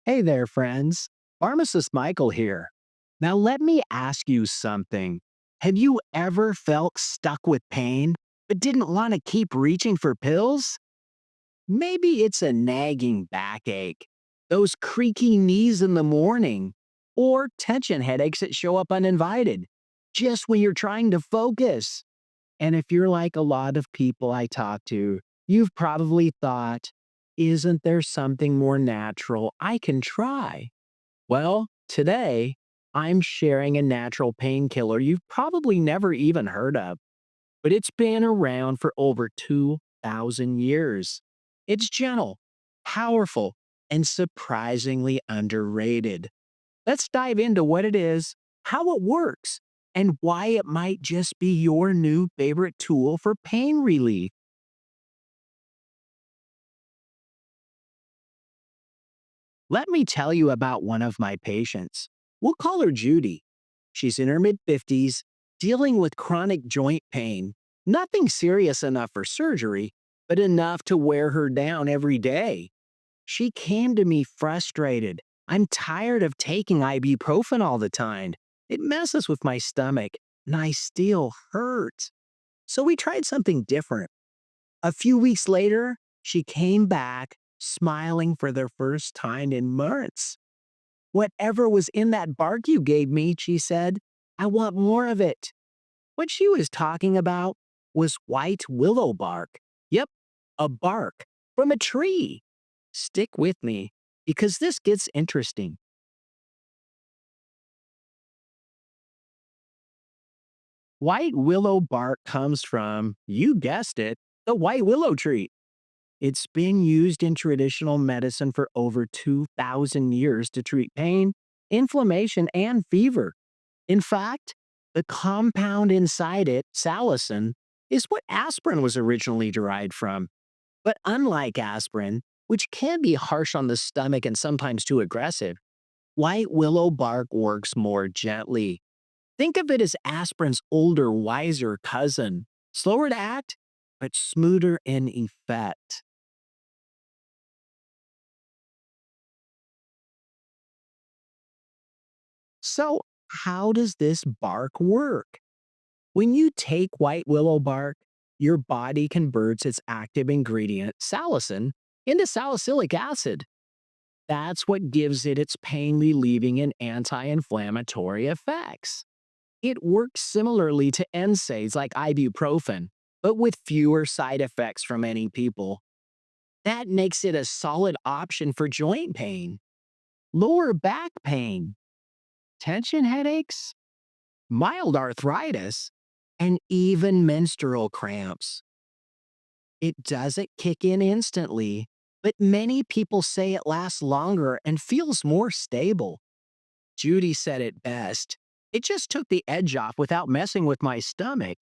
Hey there, friends. Pharmacist Michael here. Now, let me ask you something. Have you ever felt stuck with pain but didn't want to keep reaching for pills? Maybe it's a nagging backache, those creaky knees in the morning, or tension headaches that show up uninvited just when you're trying to focus. And if you're like a lot of people I talk to, you've probably thought, isn't there something more natural I can try? Well, today, I'm sharing a natural painkiller you've probably never even heard of, but it's been around for over 2,000 years. It's gentle, powerful, and surprisingly underrated. Let's dive into what it is, how it works, and why it might just be your new favorite tool for pain relief. Let me tell you about one of my patients. We'll call her Judy. She's in her mid 50s, dealing with chronic joint pain. Nothing serious enough for surgery, but enough to wear her down every day. She came to me frustrated. I'm tired of taking ibuprofen all the time. It messes with my stomach, and I still hurt. So we tried something different. A few weeks later, she came back, smiling for the first time in months. Whatever was in that bark you gave me, she said, I want more of it. What she was talking about was white willow bark. Yep, a bark from a tree. Stick with me because this gets interesting. White willow bark comes from, you guessed it, the white willow tree. It's been used in traditional medicine for over 2,000 years to treat pain, inflammation, and fever. In fact, the compound inside it, salicin, is what aspirin was originally derived from. But unlike aspirin, which can be harsh on the stomach and sometimes too aggressive, white willow bark works more gently. Think of it as aspirin's older, wiser cousin, slower to act, but smoother in effect. So, how does this bark work? When you take white willow bark, your body converts its active ingredient, salicin, into salicylic acid. That's what gives it its pain relieving and anti inflammatory effects. It works similarly to NSAIDs like ibuprofen, but with fewer side effects for many people. That makes it a solid option for joint pain, lower back pain, tension headaches, mild arthritis, and even menstrual cramps. It doesn't kick in instantly, but many people say it lasts longer and feels more stable. Judy said it best. It just took the edge off without messing with my stomach.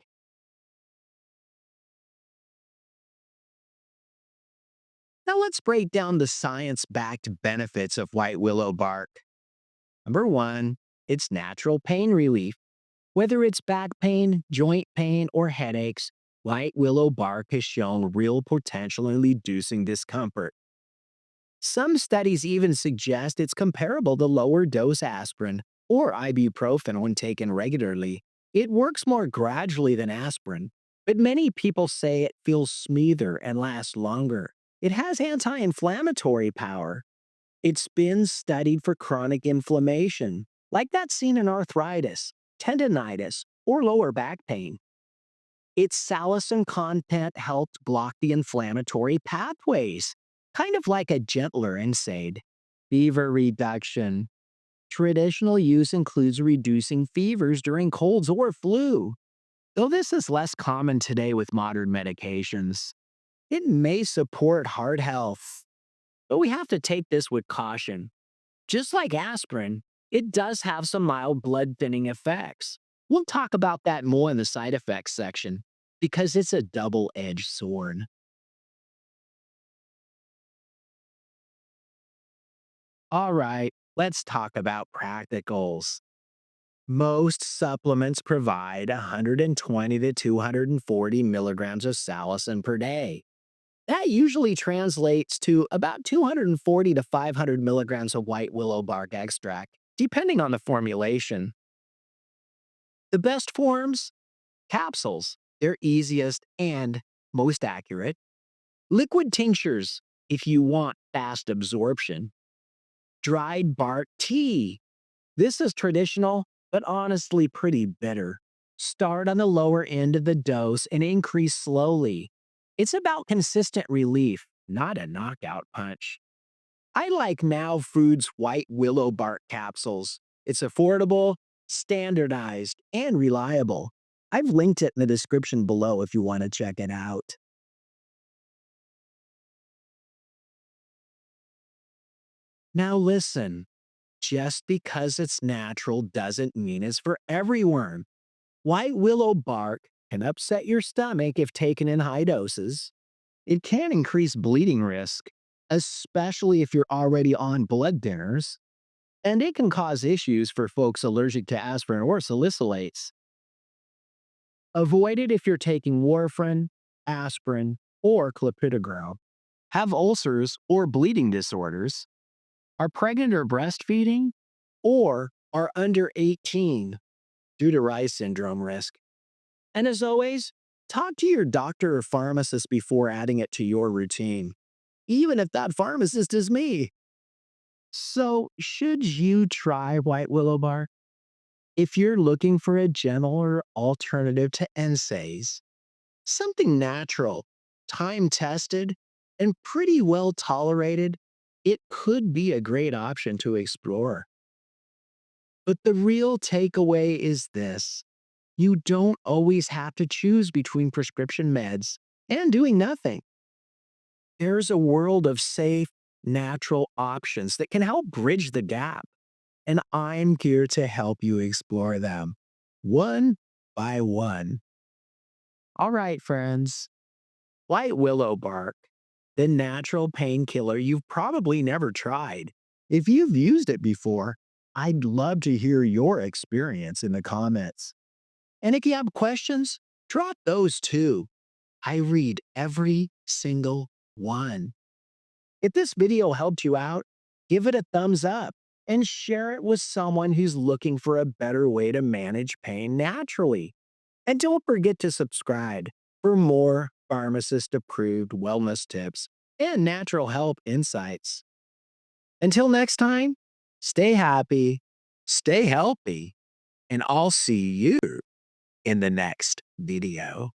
Now let's break down the science backed benefits of white willow bark. Number one, it's natural pain relief. Whether it's back pain, joint pain, or headaches, white willow bark has shown real potential in reducing discomfort. Some studies even suggest it's comparable to lower dose aspirin or ibuprofen when taken regularly. It works more gradually than aspirin, but many people say it feels smoother and lasts longer. It has anti inflammatory power. It's been studied for chronic inflammation, like that seen in arthritis, tendonitis, or lower back pain. Its salicin content helped block the inflammatory pathways, kind of like a gentler NSAID. Fever reduction. Traditional use includes reducing fevers during colds or flu, though this is less common today with modern medications. It may support heart health, but we have to take this with caution. Just like aspirin, it does have some mild blood thinning effects. We'll talk about that more in the side effects section because it's a double edged sword. All right, let's talk about practicals. Most supplements provide 120 to 240 milligrams of salicin per day. That usually translates to about 240 to 500 milligrams of white willow bark extract, depending on the formulation. The best forms? Capsules. They're easiest and most accurate. Liquid tinctures, if you want fast absorption. Dried bark tea. This is traditional, but honestly pretty bitter. Start on the lower end of the dose and increase slowly. It's about consistent relief, not a knockout punch. I like Now Foods white willow bark capsules. It's affordable, standardized, and reliable. I've linked it in the description below if you want to check it out. Now listen, just because it's natural doesn't mean it's for everyone. White willow bark can upset your stomach if taken in high doses. It can increase bleeding risk, especially if you're already on blood thinners, and it can cause issues for folks allergic to aspirin or salicylates. Avoid it if you're taking warfarin, aspirin, or clopidogrel, have ulcers or bleeding disorders, are pregnant or breastfeeding, or are under 18 due to Reye syndrome risk. And as always, talk to your doctor or pharmacist before adding it to your routine, even if that pharmacist is me. So, should you try white willow bark? If you're looking for a gentler alternative to NSAIDs, something natural, time tested, and pretty well tolerated, it could be a great option to explore. But the real takeaway is this: you don't always have to choose between prescription meds and doing nothing. There's a world of safe, natural options that can help bridge the gap, and I'm here to help you explore them, one by one. All right, friends. White willow bark, the natural painkiller you've probably never tried. If you've used it before, I'd love to hear your experience in the comments. And if you have questions, drop those too. I read every single one. If this video helped you out, give it a thumbs up and share it with someone who's looking for a better way to manage pain naturally. And don't forget to subscribe for more pharmacist approved wellness tips and natural health insights. Until next time, stay happy, stay healthy, and I'll see you in the next video.